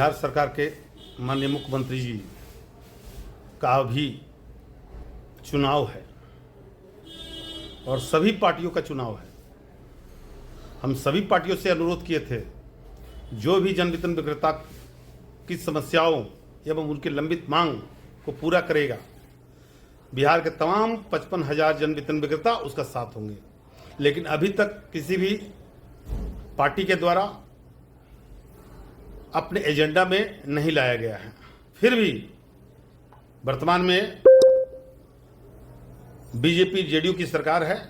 बिहार सरकार के माननीय मुख्यमंत्री जी का भी चुनाव है और सभी पार्टियों का चुनाव है। हम सभी पार्टियों से अनुरोध किए थे, जो भी जन वितरण विक्रेता की समस्याओं एवं उनकी लंबित मांग को पूरा करेगा, बिहार के तमाम 55,000 जन वितरण विक्रेता उसका साथ होंगे। लेकिन अभी तक किसी भी पार्टी के द्वारा अपने एजेंडा में नहीं लाया गया है। फिर भी वर्तमान में बीजेपी जेडीयू की सरकार है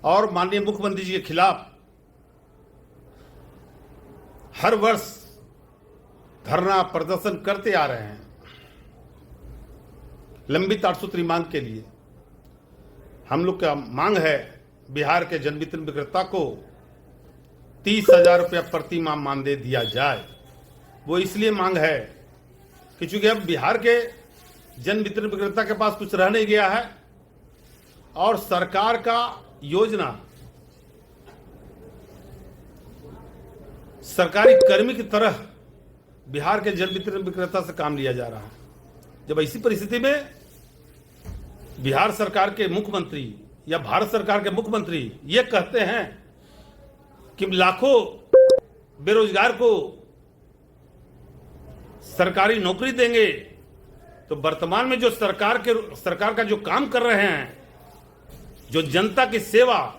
और माननीय मुख्यमंत्री जी के खिलाफ हर वर्ष धरना प्रदर्शन करते आ रहे हैं लंबित 8 सूत्री मांग के लिए। हम लोग का मांग है बिहार के जन वितरण विक्रेता को 30,000 रुपया प्रति माह मानदेय दिया जाए। वो इसलिए मांग है कि चूंकि अब बिहार के जन वितरण विक्रेता के पास कुछ रह नहीं गया है और सरकार का योजना सरकारी कर्मी की तरह बिहार के जन वितरण विक्रेता से काम लिया जा रहा है। जब ऐसी परिस्थिति में बिहार सरकार के मुख्यमंत्री या भारत सरकार के मुख्यमंत्री ये कहते हैं कि लाखों बेरोजगार को सरकारी नौकरी देंगे, तो वर्तमान में जो सरकार का जो काम कर रहे हैं, जो जनता की सेवा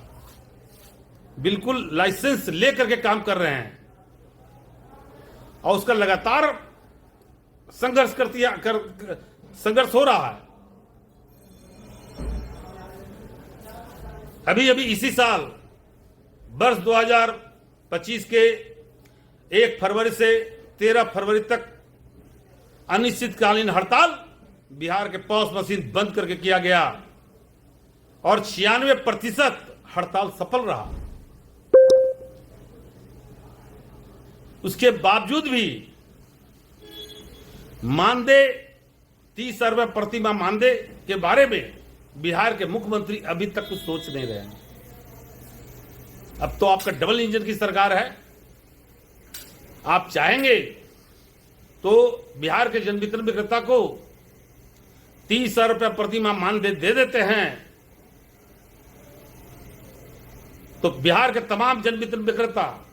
बिल्कुल लाइसेंस लेकर के काम कर रहे हैं और उसका लगातार संघर्ष हो रहा है। अभी इसी साल वर्ष 2025 के 1 फरवरी से 13 फरवरी तक अनिश्चितकालीन हड़ताल बिहार के पॉस मशीन बंद करके किया गया और 96% हड़ताल सफल रहा। उसके बावजूद भी मानदेय 30,000 रुपये प्रति माह मानदेय के बारे में बिहार के मुख्यमंत्री अभी तक कुछ सोच नहीं रहे हैं। अब तो आपका डबल इंजन की सरकार है। आप चाहेंगे तो बिहार के जन वितरण विक्रेता को 30,000 रुपया प्रति माह मानदेय दे देते हैं, तो बिहार के तमाम जन वितरण विक्रेता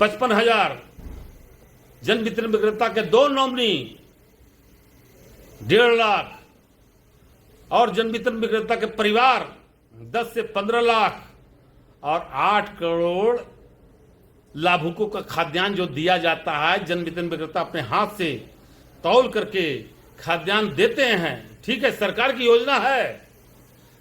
55,000 जन वितरण विक्रेता के 2 नॉमिनी 1.5 लाख और जन वितरण विक्रेता के परिवार 10 से 15 लाख और 8 करोड़ लाभुकों का खाद्यान्न जो दिया जाता है, जन वितरण विक्रेता अपने हाथ से तौल करके खाद्यान्न देते हैं। ठीक है, सरकार की योजना है,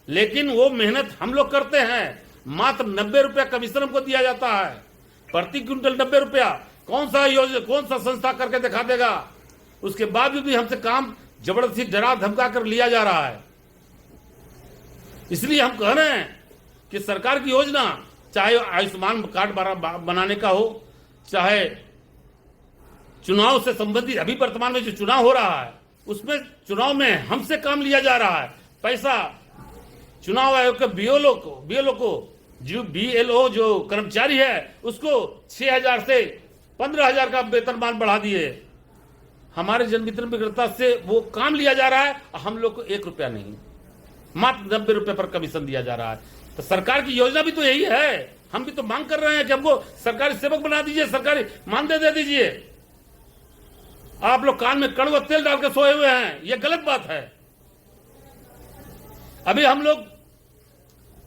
लेकिन वो मेहनत हम लोग करते हैं। मात्र 90 रुपया कमीशन हमको दिया जाता है प्रति क्विंटल। 90 रुपया कौन सा योजना, कौन सा संस्था करके दिखा देगा? उसके बावजूद भी हमसे काम जबरदस्ती डरा धमका कर लिया जा रहा है। इसलिए हम कह रहे हैं कि सरकार की योजना, चाहे आयुष्मान कार्ड बनाने का हो, चाहे चुनाव से संबंधित अभी वर्तमान में जो चुनाव हो रहा है, उसमें चुनाव में हमसे काम लिया जा रहा है। पैसा चुनाव आयोग के बीएलओ को जो बीएलओ जो कर्मचारी है उसको 6,000 से 15,000 का वेतनमान बढ़ा दिए। हमारे जन वितरण विक्रेता से वो काम लिया जा रहा है, हम लोग को 1 रुपया नहीं, मात्र 90 रुपये पर कमीशन दिया जा रहा है। तो सरकार की योजना भी तो यही है। हम भी तो मांग कर रहे हैं कि हमको सरकारी सेवक बना दीजिए, सरकारी मानदेय दे दीजिए। आप लोग कान में कड़वा तेल डाल के सोए हुए हैं, ये गलत बात है। अभी हम लोग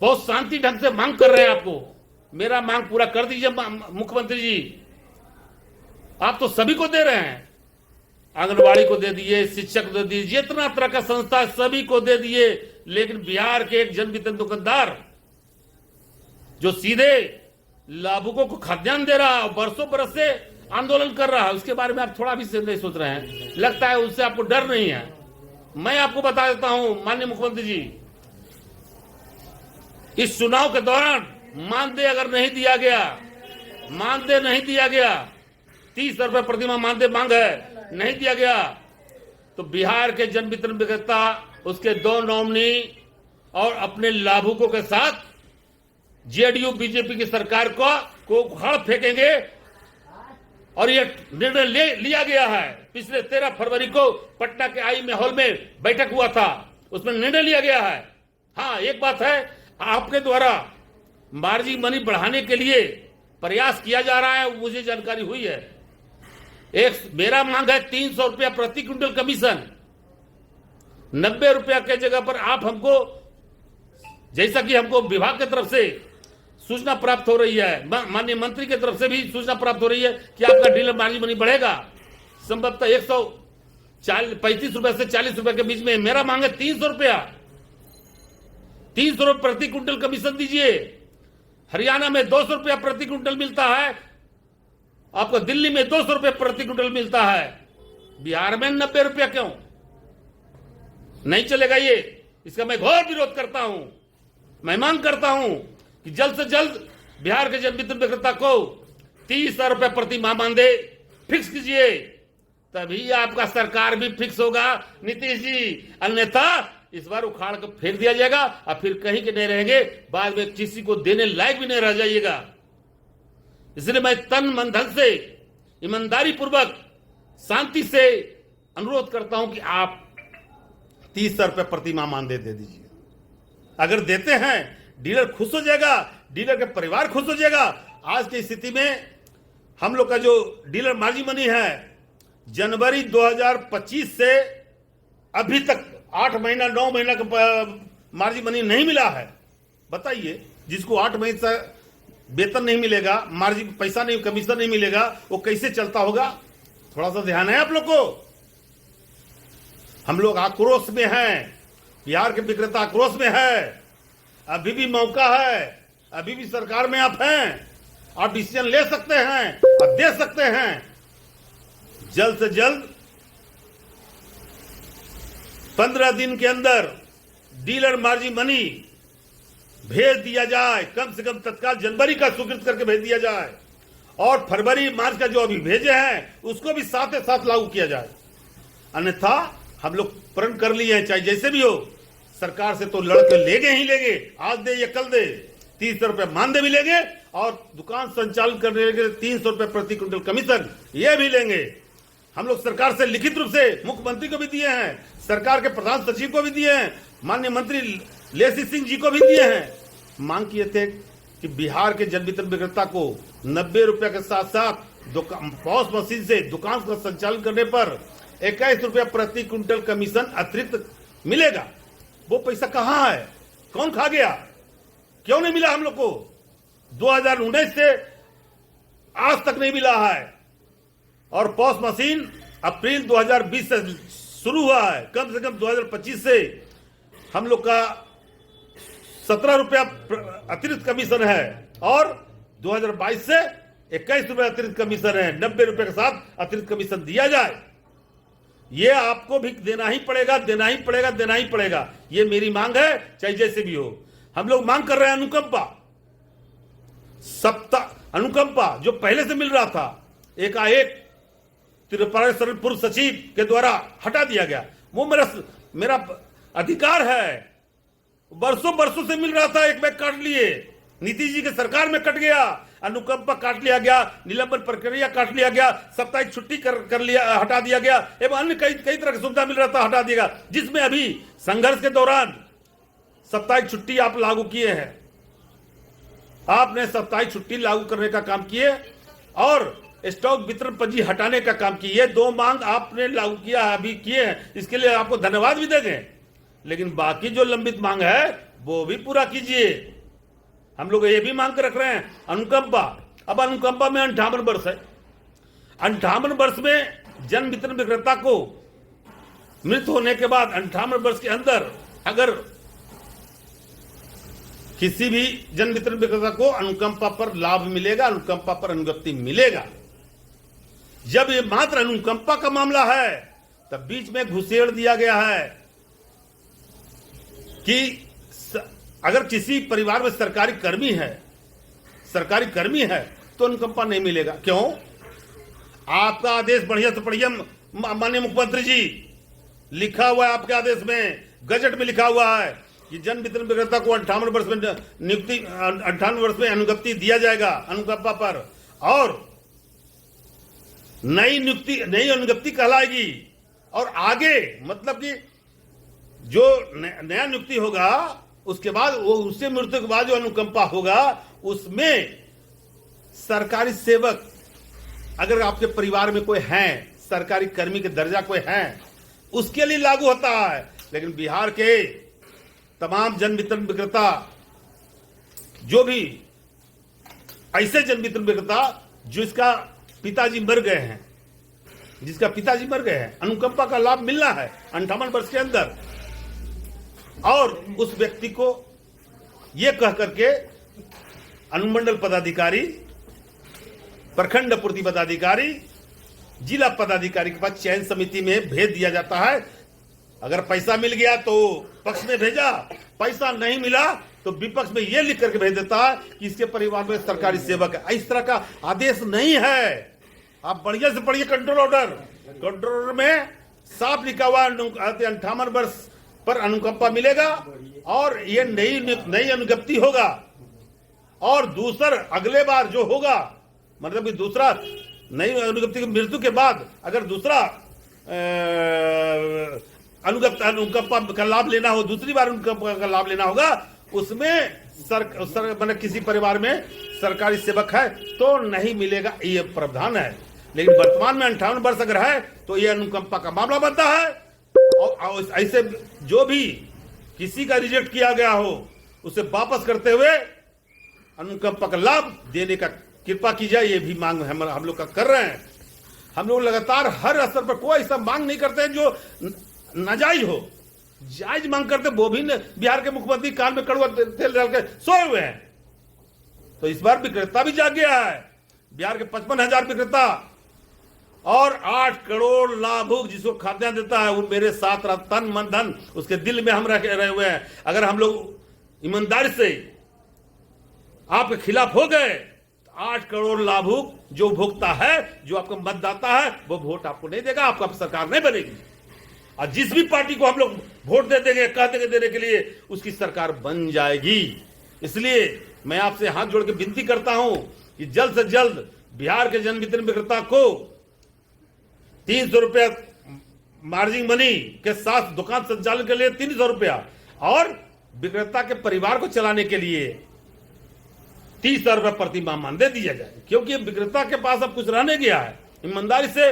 बहुत शांति ढंग से मांग कर रहे हैं आपको, मेरा मांग पूरा कर दीजिए मुख्यमंत्री जी। आप तो सभी को दे रहे हैं, आंगनबाड़ी को दे दिए, शिक्षक को दे दिए, जितना तरह का संस्था सभी को दे दिए, लेकिन बिहार के एक जन वितरण दुकानदार जो सीधे लाभुकों को खाद्यान्न दे रहा है, बरसों बरस से आंदोलन कर रहा है, उसके बारे में आप थोड़ा भी नहीं सोच रहे हैं। लगता है उससे आपको डर नहीं है। मैं आपको बता देता हूं माननीय मुख्यमंत्री जी, इस चुनाव के दौरान मानदेय अगर नहीं दिया गया, 30,000 रुपये प्रति माह मानदेय मांग है, नहीं दिया गया, तो बिहार के जन वितरण विक्रेता उसके 2 नॉमिनी और अपने लाभुकों के साथ जेडीयू बीजेपी की सरकार को उखाड़ फेंकेंगे और यह निर्णय लिया गया है। पिछले 13 फरवरी को पटना के आई हॉल में बैठक हुआ था, उसमें निर्णय लिया गया है। हाँ, एक बात है, आपके द्वारा मार्जिन मनी बढ़ाने के लिए प्रयास किया जा रहा है, मुझे जानकारी हुई है। मेरा मांग है 300 रुपया प्रति क्विंटल कमीशन। 90 रुपया के जगह पर आप हमको, जैसा कि हमको विभाग की तरफ से सूचना प्राप्त हो रही है, माननीय मंत्री की तरफ से भी सूचना प्राप्त हो रही है कि आपका डीलर मार्जिन मनी बढ़ेगा संभवतः 135 रुपए से 40 रुपए के बीच में। मेरा मांग है 300 रुपया, 300 रुपये प्रति क्विंटल कमीशन दीजिए। हरियाणा में 200 रुपया प्रति क्विंटल मिलता है, आपको दिल्ली में 200 रुपये प्रति क्विंटल मिलता है, बिहार में 90 रुपया क्यों? नहीं चलेगा ये। इसका मैं घोर विरोध करता हूं। मैं मांग करता हूं कि जल्द से जल्द बिहार के जन विद्युत विक्रेता को 30,000 रुपये प्रति माह मानदेय फिक्स कीजिए, तभी आपका सरकार भी फिक्स होगा नीतीश जी। अन्यथा इस बार उखाड़ कर फेंक दिया जाएगा और फिर कहीं के नहीं रहेंगे, बाद में किसी को देने लायक भी नहीं रह जाइएगा। इसलिए मैं तन मन धन से, ईमानदारी पूर्वक, शांति से अनुरोध करता हूं कि आप 30,000 रुपये प्रति माह मानदेय दे दीजिए। अगर देते हैं, डीलर खुश हो जाएगा, डीलर का परिवार खुश हो जाएगा। आज की स्थिति में हम लोग का जो डीलर मार्जिन मनी है, जनवरी 2025 से अभी तक 8 महीना 9 महीना का मार्जिन मनी नहीं मिला है। बताइए, जिसको 8 महीने से वेतन नहीं मिलेगा, मार्जिन पैसा नहीं, कमीशन नहीं मिलेगा, वो कैसे चलता होगा? थोड़ा सा ध्यान है आप लोग को। हम लोग आक्रोश में हैं, बिहार के विक्रेता आक्रोश में है। अभी भी मौका है, अभी भी सरकार में आप हैं, आप डिसीजन ले सकते हैं और दे सकते हैं। जल्द से जल्द 15 दिन के अंदर डीलर मार्जिन मनी भेज दिया जाए, कम से कम तत्काल जनवरी का स्वीकृत करके भेज दिया जाए, और फरवरी मार्च का जो अभी भेजे हैं उसको भी साथ ही साथ लागू किया जाए। अन्यथा हम लोग प्रण कर लिए हैं, चाहे जैसे भी हो, सरकार से तो लड़के लेंगे ही लेंगे, आज दे या कल दे। 30 रुपये मानदेय भी लेंगे और दुकान संचालन करने के लिए 300 रुपये प्रति क्विंटल कमीशन ये भी लेंगे। हम लोग सरकार से लिखित रूप से मुख्यमंत्री को भी दिए हैं, सरकार के प्रधान सचिव को भी दिए हैं, माननीय मंत्री लेसी सिंह जी को भी दिए हैं। मांग किए थे कि बिहार के जन वितरण विक्रेता को 90 रुपये के साथ साथ पॉस मशीन से दुकान का संचालन करने पर 21 रुपया प्रति क्विंटल कमीशन अतिरिक्त मिलेगा। वो पैसा कहां है? कौन खा गया? क्यों नहीं मिला हम लोग को? 2019 से आज तक नहीं मिला है। और पॉस मशीन अप्रैल 2020 से शुरू हुआ है, कम से कम 2025 से हम लोग का 17 रुपया अतिरिक्त कमीशन है और 2022 से 21 रुपया अतिरिक्त कमीशन है। 90 रुपए के साथ अतिरिक्त कमीशन दिया जाए, ये आपको भी देना ही पड़ेगा, देना ही पड़ेगा, देना ही पड़ेगा। ये मेरी मांग है, चाहे जैसे भी हो। हम लोग मांग कर रहे हैं अनुकंपा, अनुकंपा जो पहले से मिल रहा था, एकाएक त्रिपुरा पूर्व सचिव के द्वारा हटा दिया गया। वो मेरा अधिकार है, बरसों से मिल रहा था, एक बैग काट लिए, नीतीश जी के सरकार में कट गया, अनुकंपा काट लिया गया, निलंबन प्रक्रिया काट लिया गया, साप्ताहिक छुट्टी कर लिया, हटा दिया गया, एवं अन्य कई तरह की सुविधा मिल रहा था, हटा दिया गया। जिसमें अभी संघर्ष के दौरान साप्ताहिक छुट्टी आप लागू किए हैं, आपने साप्ताहिक छुट्टी लागू करने का काम किए और स्टॉक वितरण पंजी हटाने का काम किए। 2 मांग आपने लागू किया है, अभी किए हैं, इसके लिए आपको धन्यवाद भी देंगे। लेकिन बाकी जो लंबित मांग है वो भी पूरा कीजिए। हम लोग ये भी मांग कर रख रहे हैं अनुकंपा। अब अनुकंपा में 58 वर्ष है, 58 वर्ष में जन वितरण विक्रेता को मृत होने के बाद 58 वर्ष के अंदर अगर किसी भी जन वितरण विक्रेता को अनुकंपा पर लाभ मिलेगा, अनुकंपा पर अनुज्ञप्ति मिलेगा। जब ये मात्र अनुकंपा का मामला है, तब बीच में घुसेड़ दिया गया है कि अगर किसी परिवार में सरकारी कर्मी है तो अनुकंपा नहीं मिलेगा। क्यों? आपका आदेश बढ़िया से बढ़िया माननीय मुख्यमंत्री जी लिखा हुआ है, आपके आदेश में गजट में लिखा हुआ है कि जन वितरण विक्रेता को 58 वर्ष में नियुक्ति, 58 वर्ष में अनुज्ञप्ति दिया जाएगा अनुकंपा पर, और नई अनुगप्ति कहलाएगी। और आगे मतलब कि जो नया नियुक्ति होगा उसके बाद वो उससे मृत्यु के बाद जो अनुकंपा होगा उसमें सरकारी सेवक अगर आपके परिवार में कोई है, सरकारी कर्मी के दर्जा कोई है, उसके लिए लागू होता है। लेकिन बिहार के तमाम जन वितरण विक्रेता जो भी ऐसे जन वितरण विक्रेता जिसका पिताजी मर गए हैं, अनुकंपा का लाभ मिलना है 58 वर्ष के अंदर, और उस व्यक्ति को यह कह करके अनुमंडल पदाधिकारी, प्रखंड पूर्ति पदाधिकारी, जिला पदाधिकारी के पास चयन समिति में भेज दिया जाता है। अगर पैसा मिल गया तो पक्ष में भेजा, पैसा नहीं मिला तो विपक्ष में यह लिख करके भेज देता है कि इसके परिवार में सरकारी सेवक है। इस तरह का आदेश नहीं है। आप बढ़िया से पढ़िए कंट्रोल ऑर्डर में साफ लिखा हुआ 58 वर्ष पर अनुकंपा मिलेगा और ये नई अनुगप्ति होगा। और दूसरा अगले बार जो होगा मतलब कि दूसरा नई अनुगप्ति की मृत्यु के बाद अगर दूसरा अनुकंपा का लाभ लेना हो, दूसरी बार अनुकंपा का लाभ लेना होगा, उसमें मतलब किसी परिवार में सरकारी सेवक है तो नहीं मिलेगा, ये प्रावधान है। लेकिन वर्तमान में 58 वर्ष अगर है तो ये अनुकंपा का मामला बनता है। और ऐसे जो भी किसी का रिजेक्ट किया गया हो उसे वापस करते हुए अनुकंपा का लाभ देने का कृपा की जाए, ये भी मांग हम लोग का कर रहे हैं। हम लोग लगातार हर स्तर पर कोई ऐसा मांग नहीं करते हैं जो नाजायज हो। जायज मांग करते वो भी बिहार के मुख्यमंत्री कान में कड़वा तेल डाल के सोए हुए हैं। तो इस बार विक्रेता भी जाग गया है। बिहार के 55,000 विक्रेता और 8 करोड़ लाभुक जिसको खाद्यान्न देता है वो मेरे साथ तन मन धन उसके दिल में हम रहे हुए हैं। अगर हम लोग ईमानदारी से आपके खिलाफ हो गए तो 8 करोड़ लाभुक जो उपभोक्ता है, जो आपका मतदाता है, वो वोट आपको नहीं देगा, आपका सरकार नहीं बनेगी। और जिस भी पार्टी को हम लोग वोट दे देंगे, कह देंगे देने के लिए, उसकी सरकार बन जाएगी। इसलिए मैं आपसे हाथ जोड़ के विनती करता हूं कि जल्द से जल्द बिहार के जन वितरण विक्रेता को 300 रुपया मार्जिन मनी के साथ दुकान संचालन के लिए 300 रुपया और विक्रेता के परिवार को चलाने के लिए 30 रुपया प्रति माह मानदेय दिया जाए। क्योंकि विक्रेता के पास अब कुछ रहने गया है। ईमानदारी से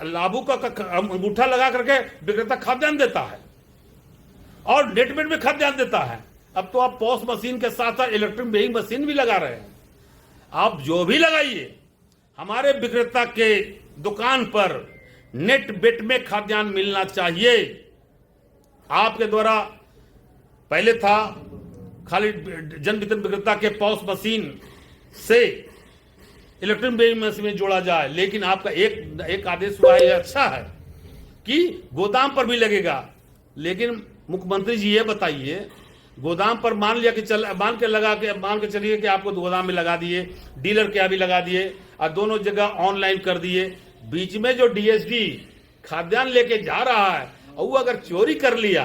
लाभों का अंगूठा लगा करके विक्रेता खाद्यान्न देता है और नेटमेट में खाद्यान्न देता है। अब तो आप पॉस मशीन के साथ साथ इलेक्ट्रिक वेइंग मशीन भी लगा रहे हैं। आप जो भी लगाइए, हमारे विक्रेता के दुकान पर नेट बेट में खाद्यान्न मिलना चाहिए। आपके द्वारा पहले था खाली जन वितरण विक्रेता के पॉस मशीन से इलेक्ट्रिक वेइंग मशीन में जोड़ा जाए, लेकिन आपका एक आदेश हुआ है, अच्छा है कि गोदाम पर भी लगेगा। लेकिन मुख्यमंत्री जी ये बताइए, गोदाम पर मान के चलिए कि आपको गोदाम में लगा दिए, डीलर के यहाँ भी लगा दिए और दोनों जगह ऑनलाइन कर दिए। बीच में जो डीएसडी खाद्यान्न लेके जा रहा है और वो अगर चोरी कर लिया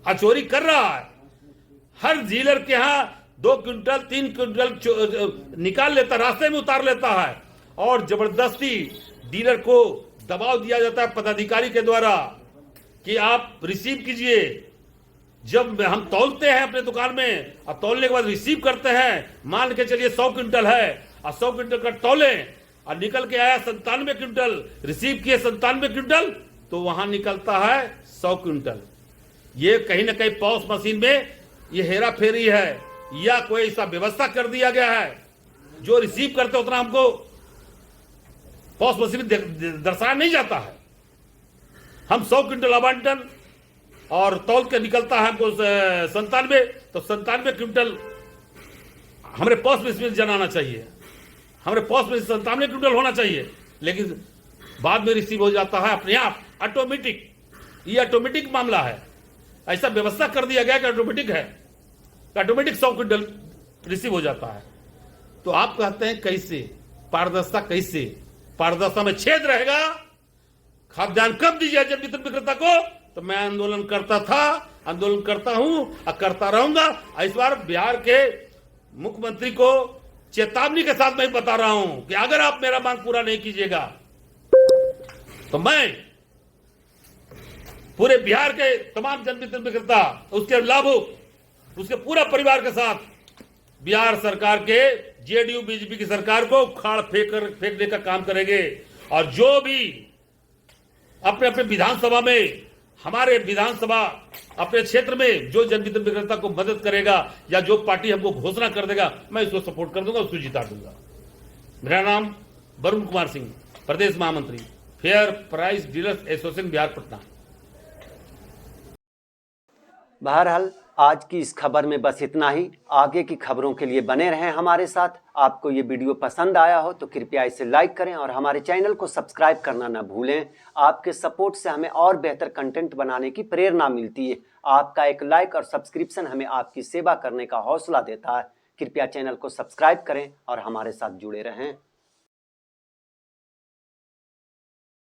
और चोरी कर रहा है, हर डीलर के यहाँ 2 क्विंटल 3 क्विंटल निकाल लेता, रास्ते में उतार लेता है और जबरदस्ती डीलर को दबाव दिया जाता है पदाधिकारी के द्वारा कि आप रिसीव कीजिए। जब हम तौलते हैं अपने दुकान में और तौलने के बाद रिसीव करते हैं, मान के चलिए 100 क्विंटल है और 100 क्विंटल का तौले और निकल के आया 97 क्विंटल, रिसीव किए 97 क्विंटल, तो वहां निकलता है 100 क्विंटल। ये कहीं ना कहीं पॉस मशीन में ये हेरा फेरी है या कोई ऐसा व्यवस्था कर दिया गया है जो रिसीव करते उतना हमको पॉस मशीन में दर्शाया नहीं जाता है। हम 100 क्विंटल आवंटन और तौल के निकलता है हमको 97, तो 97 क्विंटल हमारे पॉस मशीन जनाना चाहिए, हमारे पॉस में 97 क्विंटल होना चाहिए। लेकिन बाद में रिसीव हो जाता है अपने आप, ऑटोमेटिक। ये ऑटोमेटिक मामला है, ऐसा व्यवस्था कर दिया गया कि ऑटोमेटिक है, ऑटोमेटिक 100 क्विंटल रिसीव हो जाता है। तो आप कहते हैं कैसे पारदर्शिता, कैसे पारदर्शिता में छेद रहेगा? खाद्यान्न कब दीजिए जन वितरण विक्रेता को? तो मैं आंदोलन करता था, आंदोलन करता हूं और करता रहूंगा। इस बार बिहार के मुख्यमंत्री को चेतावनी के साथ मैं बता रहा हूं कि अगर आप मेरा मांग पूरा नहीं कीजिएगा तो मैं पूरे बिहार के तमाम जनवितरण विक्रेता, उसके लाभुक, उसके पूरा परिवार के साथ बिहार सरकार के जेडीयू बीजेपी की सरकार को उखाड़ फेंकने का काम करेंगे। और जो भी अपने अपने विधानसभा में, हमारे विधानसभा अपने क्षेत्र में जो जनवितरण विक्रेता को मदद करेगा या जो पार्टी हमको घोषणा कर देगा, मैं इसको सपोर्ट कर दूंगा, उसको जिता दूंगा। मेरा नाम वरुण कुमार सिंह, प्रदेश महामंत्री, fair price dealers association Bihar Patna. बहरहाल आज की इस खबर में बस इतना ही। आगे की खबरों के लिए बने रहें हमारे साथ। आपको ये वीडियो पसंद आया हो तो कृपया इसे लाइक करें और हमारे चैनल को सब्सक्राइब करना न भूलें। आपके सपोर्ट से हमें और बेहतर कंटेंट बनाने की प्रेरणा मिलती है। आपका एक लाइक और सब्सक्रिप्शन हमें आपकी सेवा करने का हौसला देता है। कृपया चैनल को सब्सक्राइब करें और हमारे साथ जुड़े रहें।